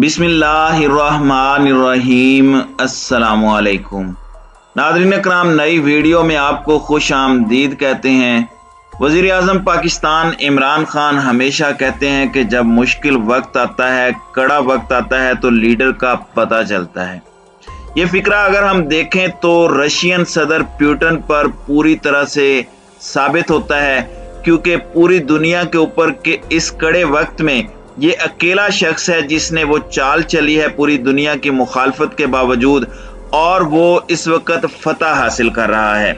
बिस्मिल्लाहिर्रहमानिर्रहीम। अस्सलामुअलैकुम नाज़रीन कराम, नई वीडियो में आपको खुश आमदीद कहते हैं। वज़ीर आज़म पाकिस्तान इमरान खान हमेशा कहते हैं कि जब मुश्किल वक्त आता है, कड़ा वक्त आता है तो लीडर का पता चलता है। ये फिक्रा अगर हम देखें तो रशियन सदर पुतिन पर पूरी तरह से साबित होता है, क्योंकि पूरी दुनिया के ऊपर के इस कड़े वक्त में ये अकेला शख्स है जिसने वो चाल चली है पूरी दुनिया की मुखालफत के बावजूद, और वो इस वक्त फतह हासिल कर रहा है।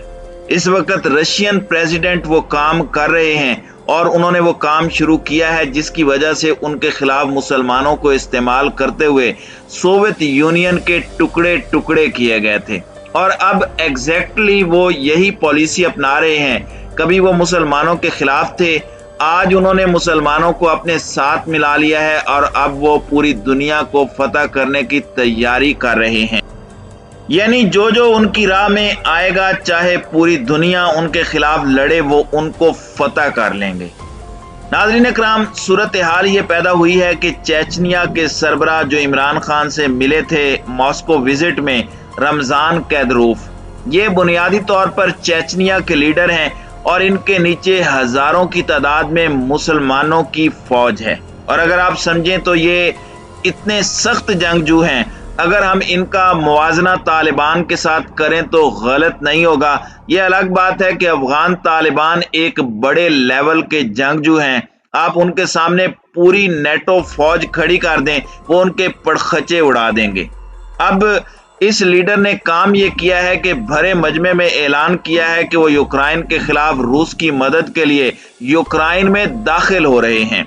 इस वक्त रशियन प्रेसिडेंट वो काम कर रहे हैं और उन्होंने वो काम शुरू किया है जिसकी वजह से उनके खिलाफ मुसलमानों को इस्तेमाल करते हुए सोवियत यूनियन के टुकड़े टुकड़े किए गए थे, और अब एग्जैक्टली वो यही पॉलिसी अपना रहे हैं। कभी वो मुसलमानों के खिलाफ थे, आज उन्होंने मुसलमानों को अपने साथ मिला लिया है और अब वो पूरी दुनिया को फतह करने की तैयारी कर रहे हैं। यानी जो जो उनकी राह में आएगा, चाहे पूरी दुनिया उनके खिलाफ लड़े, वो उनको फतह कर लेंगे। नाज़रीन कराम, सूरत हाल ये पैदा हुई है कि चेचनिया के सरबराह जो इमरान खान से मिले थे मॉस्को विजिट में, रमज़ान कैदरूफ, ये बुनियादी तौर पर चेचनिया के लीडर हैं और इनके नीचे हजारों की तादाद में मुसलमानों की फौज है। और अगर आप समझें तो ये इतने सख्त जंगजू हैं, अगर हम इनका मुवाजना तालिबान के साथ करें तो गलत नहीं होगा। ये अलग बात है कि अफगान तालिबान एक बड़े लेवल के जंगजू हैं, आप उनके सामने पूरी नेटो फौज खड़ी कर दें, वो उनके पड़खचे उड़ा देंगे। अब इस लीडर ने काम ये किया है कि भरे मजमे में ऐलान किया है कि वो यूक्रेन के खिलाफ रूस की मदद के लिए यूक्रेन में दाखिल हो रहे हैं।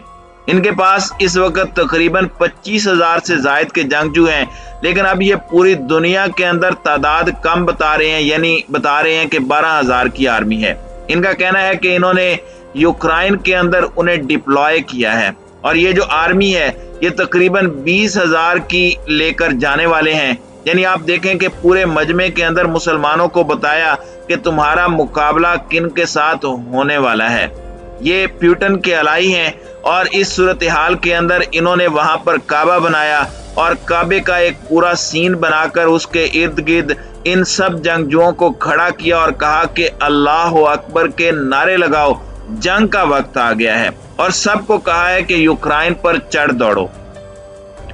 इनके पास इस वक्त तकरीबन 25,000 से जायद के जंगजू हैं, लेकिन अब ये पूरी दुनिया के अंदर तादाद कम बता रहे हैं, यानी बता रहे हैं कि 12,000 की आर्मी है। इनका कहना है कि इन्होंने यूक्रेन के अंदर उन्हें डिप्लॉय किया है, और ये जो आर्मी है ये तकरीबन 20,000 की लेकर जाने वाले हैं। यानी आप देखें कि पूरे मजमे के अंदर मुसलमानों को बताया कि तुम्हारा मुकाबला किन के साथ होने वाला है। ये पुतिन के अलाई हैं, और इस सूरत हाल के अंदर इन्होंने वहां पर काबा बनाया और काबे का एक पूरा सीन बनाकर उसके इर्द गिर्द इन सब जंगजुओं को खड़ा किया और कहा कि अल्लाह अकबर के नारे लगाओ, जंग का वक्त आ गया है, और सबको कहा है कि यूक्रेन पर चढ़ दौड़ो।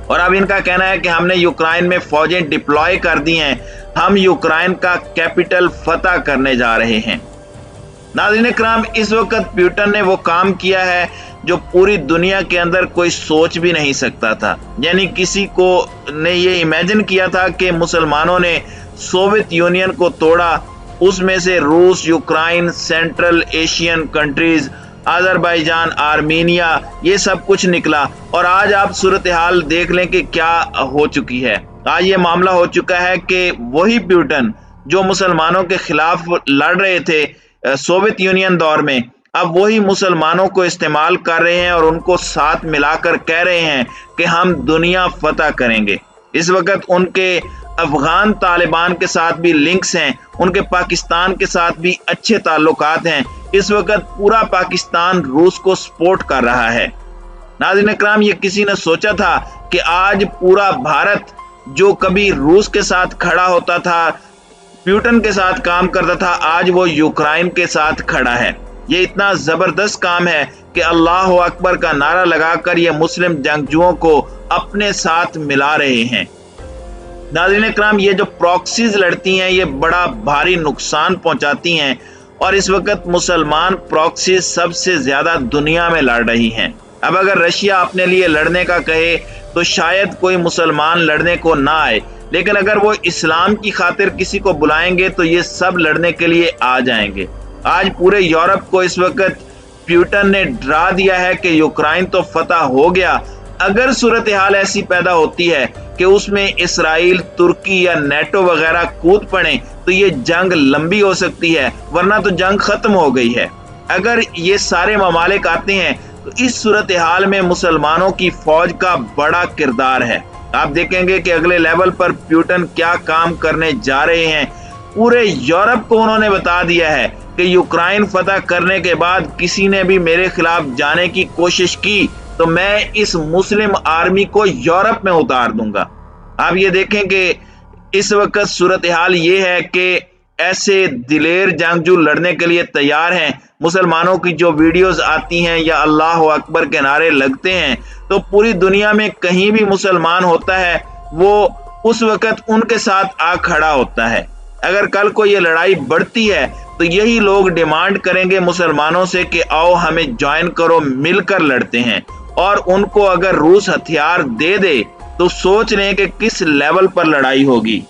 और अब इनका कहना है कि हमने यूक्रेन में फौजें डिप्लॉय कर दी हैं, हम यूक्रेन का कैपिटल फतह करने जा रहे हैं। नाज़रीन कराम, इस वक्त पुतिन ने वो काम किया है जो पूरी दुनिया के अंदर कोई सोच भी नहीं सकता था। यानी किसी को ने ये इमेजिन किया था कि मुसलमानों ने सोवियत यूनियन को तोड़ा, उसमें से रूस, Ukraine, central Asian countries, Azerbaijan, Armenia, ये सब कुछ निकला। और आज आप सूरत हाल देख लें कि क्या हो चुकी है। आज ये मामला हो चुका है कि वही पुतिन जो मुसलमानों के खिलाफ लड़ रहे थे सोवियत यूनियन दौर में, अब वही मुसलमानों को इस्तेमाल कर रहे हैं और उनको साथ मिलाकर कह रहे हैं कि हम दुनिया फतह करेंगे। इस वक्त उनके अफगान तालिबान के साथ भी लिंक्स हैं, उनके पाकिस्तान के साथ भी अच्छे ताल्लुकात हैं। इस वक्त पूरा पाकिस्तान रूस को सपोर्ट कर रहा है। नाज़रीन कराम, ये किसी ने सोचा था कि आज पूरा भारत जो कभी रूस के साथ खड़ा होता था, पुतिन के साथ काम करता था, आज वो यूक्रेन के साथ खड़ा है। ये इतना जबरदस्त काम है कि अल्लाह अकबर का नारा लगाकर ये मुस्लिम जंगजुओं को अपने साथ मिला रहे हैं। नाज़रीन कराम, ये जो प्रॉक्सीज लड़ती हैं ये बड़ा भारी नुकसान पहुंचाती हैं, और इस वक्त मुसलमान प्रॉक्सीज सबसे ज्यादा दुनिया में लड़ रही हैं। अब अगर रशिया अपने लिए लड़ने का कहे तो शायद कोई मुसलमान लड़ने को ना आए, लेकिन अगर वो इस्लाम की खातिर किसी को बुलाएंगे तो ये सब लड़ने के लिए आ जाएंगे। आज पूरे यूरोप को इस वक्त पुतिन ने डरा दिया है कि यूक्रेन तो फतह हो गया। अगर सूरत हाल ऐसी पैदा होती है कि उसमें इसराइल, तुर्की या नेटो वगैरह कूद पड़े तो ये जंग लंबी हो सकती है, वरना तो जंग खत्म हो गई है। अगर ये सारे ममालिक आते हैं तो इस सूरत हाल में मुसलमानों की फौज का बड़ा किरदार है। आप देखेंगे कि अगले लेवल पर पुतिन क्या काम करने जा रहे हैं। पूरे यूरोप को उन्होंने बता दिया है कि यूक्रेन फतह करने के बाद किसी ने भी मेरे खिलाफ जाने की कोशिश की तो मैं इस मुस्लिम आर्मी को यूरोप में उतार दूंगा। आप ये देखें कि इस वक्त सूरत हाल ये है कि ऐसे दिलेर जंगजू लड़ने के लिए तैयार हैं। मुसलमानों की जो वीडियोस आती हैं या अल्लाह अकबर के नारे लगते हैं, तो पूरी दुनिया में कहीं भी मुसलमान होता है वो उस वक्त उनके साथ आ खड़ा होता है। अगर कल को ये लड़ाई बढ़ती है तो यही लोग डिमांड करेंगे मुसलमानों से कि आओ हमें ज्वाइन करो, मिलकर लड़ते हैं। और उनको अगर रूस हथियार दे दे तो सोच लें कि किस लेवल पर लड़ाई होगी।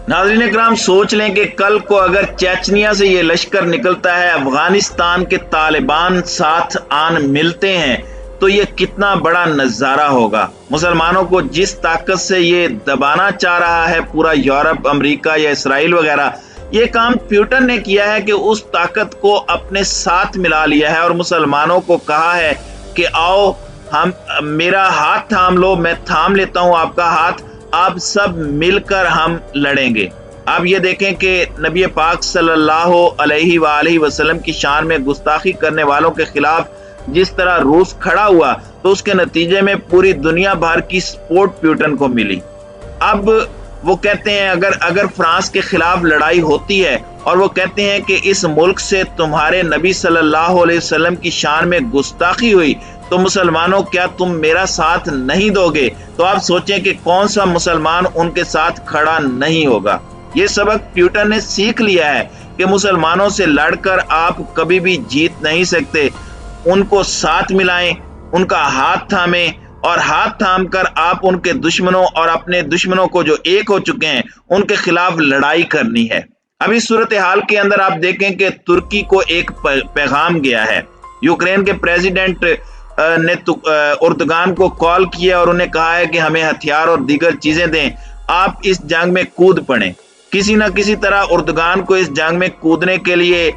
नाज़रीन इकराम, सोच लें कि कल को अगर चेचनिया से ये लश्कर निकलता है, अफगानिस्तान के तालिबान साथ आन मिलते हैं, तो ये कितना बड़ा नज़ारा होगा। मुसलमानों को जिस ताकत से ये दबाना चाह रहा है पूरा यूरोप, अमेरिका या इसराइल वगैरह, ये काम प्यूटन ने किया है कि उस ताकत को अपने साथ मिला लिया है और मुसलमानों को कहा है कि आओ हम मेरा हाथ थाम लो, मैं थाम लेता हूं आपका हाथ, आप सब मिलकर हम लड़ेंगे। आप ये देखें कि नबी पाक सल्लल्लाहु अलैहि वसल्लम की शान में गुस्ताखी करने वालों के खिलाफ जिस तरह रूस खड़ा हुआ, तो उसके नतीजे में पूरी दुनिया भर की सपोर्ट प्यूटन को मिली। अब वो कहते हैं अगर फ्रांस के खिलाफ लड़ाई होती है और वो कहते हैं कि इस मुल्क से तुम्हारे नबी सल्लल्लाहु अलैहि वसल्लम की शान में गुस्ताखी हुई, तो मुसलमानों क्या तुम मेरा साथ नहीं दोगे? तो आप सोचें कि कौन सा मुसलमान उनके साथ खड़ा नहीं होगा। ये सबक प्यूटन ने सीख लिया है कि मुसलमानों से लड़कर आप कभी भी जीत नहीं सकते। उनको साथ मिलाएं, उनका हाथ थामें और हाथ थाम कर आप उनके दुश्मनों और अपने दुश्मनों को जो एक हो चुके हैं उनके खिलाफ लड़ाई करनी है। अब इस सूरत हाल के अंदर आप देखें कि तुर्की को एक पैगाम गया है। यूक्रेन के प्रेसिडेंट ने उर्दगान को कॉल किया और उन्हें कहा है कि हमें हथियार और दीगर चीजें दें, आप इस जंग में कूद पड़ें। किसी न किसी तरह उर्दगान को इस जंग में कूदने के लिए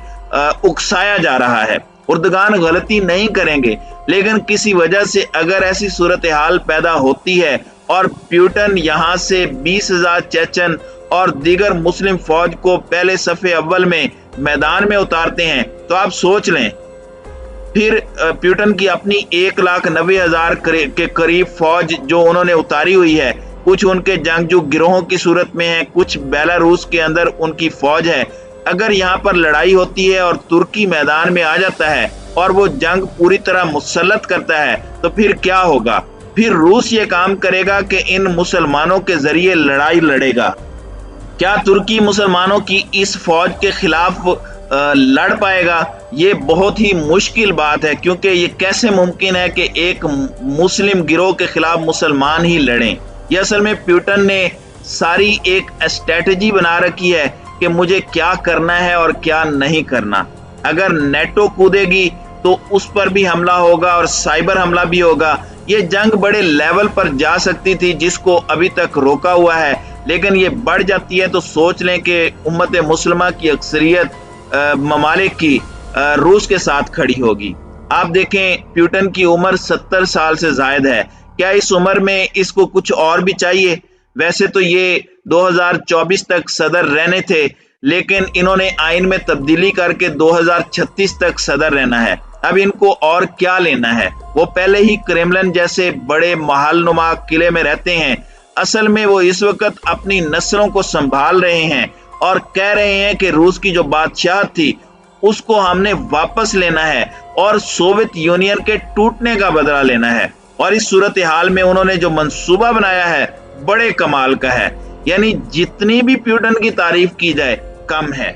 उकसाया जा रहा है। उर्दगान गलती नहीं करेंगे, लेकिन किसी वजह से अगर ऐसी सूरत हाल पैदा होती है और प्यूटन यहाँ से 20,000 चेचन और दीगर मुस्लिम फौज को पहले सफ़े अव्वल में मैदान में उतारते हैं, तो आप सोच लें फिर प्यूटन की अपनी 1,90,000 के करीब फौज जो उन्होंने उतारी हुई है, कुछ उनके जंगजू गिरोहों की सूरत में है, कुछ बेलारूस के अंदर उनकी फौज है। अगर यहाँ पर लड़ाई होती है और तुर्की मैदान में आ जाता है और वो जंग पूरी तरह मुसल्लत करता है, तो फिर क्या होगा? फिर रूस ये काम करेगा कि इन मुसलमानों के जरिए लड़ाई लड़ेगा। क्या तुर्की मुसलमानों की इस फौज के खिलाफ लड़ पाएगा? ये बहुत ही मुश्किल बात है, क्योंकि ये कैसे मुमकिन है कि एक मुस्लिम गिरोह के खिलाफ मुसलमान ही लड़ें। ये असल में प्यूटन ने सारी एक स्ट्रेटजी बना रखी है कि मुझे क्या करना है और क्या नहीं करना। अगर नेटो कूदेगी तो उस पर भी हमला होगा और साइबर हमला भी होगा। ये जंग बड़े लेवल पर जा सकती थी जिसको अभी तक रोका हुआ है, लेकिन ये बढ़ जाती है तो सोच लें कि उम्मत मुस्लिमा की अक्सरियत ममालिक की रूस के साथ खड़ी होगी। आप देखें प्यूटन की उम्र 70 साल से ज्यादा है। क्या इस उम्र में इसको कुछ और भी चाहिए? वैसे तो ये 2024 तक सदर रहने थे, लेकिन इन्होंने आइन में तब्दीली करके 2036 तक सदर रहना है। अब इनको और क्या लेना है? वो पहले ही क्रेमलिन जैसे बड़े महलनुमा किले में रहते हैं। असल में वो इस वक्त अपनी नस्लों को संभाल रहे हैं और कह रहे हैं कि रूस की जो बादशाह थी उसको हमने वापस लेना है और सोवियत यूनियन के टूटने का बदला लेना है। और इस सूरत हाल में उन्होंने जो मंसूबा बनाया है बड़े कमाल का है, यानी जितनी भी प्यूटन की तारीफ की जाए कम है।